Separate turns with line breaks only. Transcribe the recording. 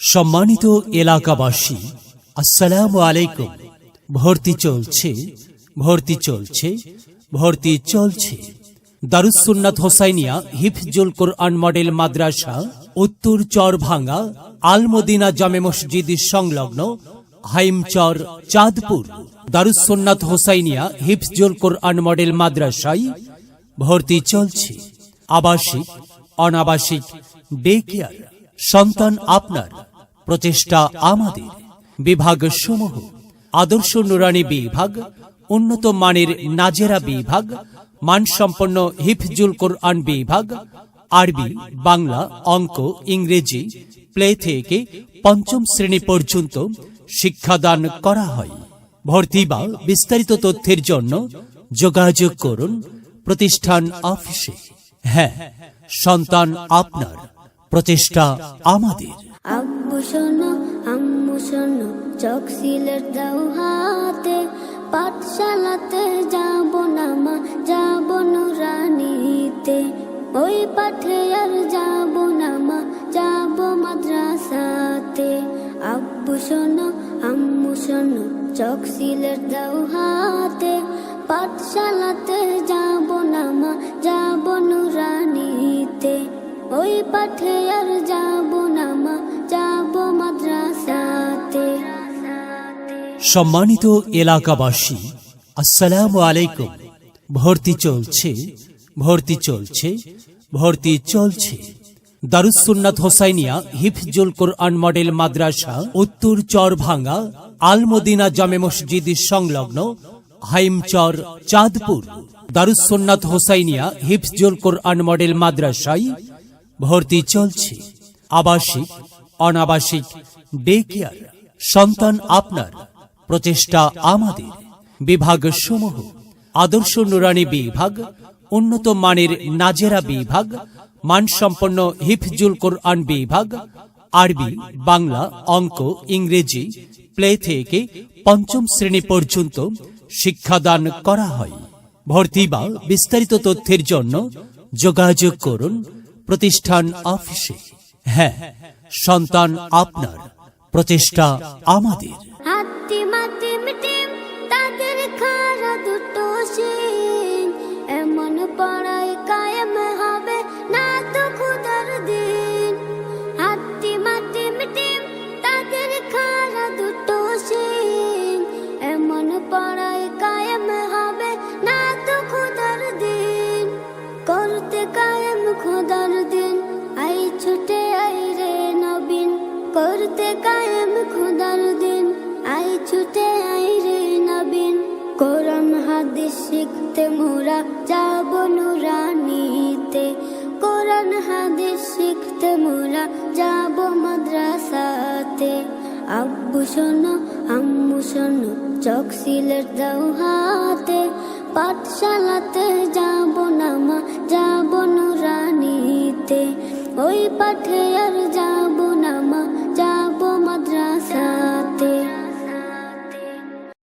সম্মানিত এলাকাবাসী, আসসালামু আলাইকুম। ভর্তি চলছে দারুস সুন্নাত হোসাইনিয়া হিফজুল কোরআন মডেল মাদ্রাসা, উত্তর চরভাঙ্গা আল মদিনা জামে মসজিদ সংলগ্ন হাইমচর, চাঁদপুর। দারুস সুন্নাত হোসাইনিয়া হিফজুল কোরআন মডেল মাদ্রাসায় ভর্তি চলছে আবাসিক, অনাবাসিক, ডে কেয়ার। সন্তান আপনার, প্রচেষ্টা আমাদের। বিভাগ সমূহ: আদর্শ নুরানি বিভাগ, উন্নত মানের নাজেরা বিভাগ, মানসম্পন্ন হিফজুল কোরআন বিভাগ, আরবি, বাংলা, অঙ্ক, ইংরেজি প্লে থেকে পঞ্চম শ্রেণী পর্যন্ত শিক্ষাদান করা হয়। ভর্তি বা বিস্তারিত তথ্যের জন্য যোগাযোগ করুন প্রতিষ্ঠান অফিসে। হ্যাঁ, সন্তান আপনার, প্রচেষ্টা আমাদের।
আব্বু শোনো, আম্মু শোনো, চোখ সিলেট দাও হাতে, পাঠশালাতে যাব না মা, যাব নুরানিতে। ওই পাঠে আর যাব না মা, যাব মাদ্রাসাতে। আব্বু শোনো, আম্মু শোনো, চোখ সিলেট দাও হাতে, পাঠশালাতে যাব না মা, যাব নুরানিতে। ওই পাঠে আর যাব না মা, যাব মাদ্রাসাতে।
সম্মানিত এলাকাবাসী, আসসালামু আলাইকুম। ভর্তি চলছে দারুস সুন্নাত হোসাইনিয়া হিফজুল কোরআন মডেল মাদ্রাসা, উত্তর চরভাঙ্গা আল মদিনা জামে মসজিদ সংলগ্ন হাইমচর, চাঁদপুর। দারুস সুন্নাত হোসাইনিয়া হিফজুল কোরআন মডেল মাদ্রাসায় ভর্তি চলছে আবাসিক, অনাবাসিক, ডে কেয়ার। সন্তান আপনার, প্রচেষ্টা আমাদের। বিভাগ সমূহ: আদর্শ নুরানি বিভাগ, উন্নত মানের নাজেরা বিভাগ, মানসম্পন্ন হিফজুল কোরআন বিভাগ, আরবি, বাংলা, অঙ্ক, ইংরেজি প্লে থেকে পঞ্চম শ্রেণী পর্যন্ত শিক্ষাদান করা হয়। ভর্তি বা বিস্তারিত তথ্যের জন্য যোগাযোগ করুন প্রতিষ্ঠান অফিসে। হ্যাঁ, সন্তান আপনার, প্রচেষ্টা আমাদের।
হাতি মাটি মিটিম তাদের খারা দুটো শিং, এমন পড়াই কায়েম হবে না তো খুদার দিন। হাতি মাটি মিটিম তাদের খারা দুটো শিং, এমন পড়াই কায়েম হবে না তো খুদার দিন। করতে কায়েম খুদার দিন, আই ছুটে আই রে নবীন। করতে কায়েম খুদার দিন, আই ছুটে আই রে নবীন। কোরআন হাদিস শিখতে মোরা যাব নুরানিতে। কোরআন হাদিস শিখতে মোরা যাব মাদ্রাসাতে। আব্বু শোনো, আম্মু শোনো, চোখ সিলেট দাও হাতে, পাঠশালাতে যাব না মা, যাব নুরানিতে। ওই পাঠে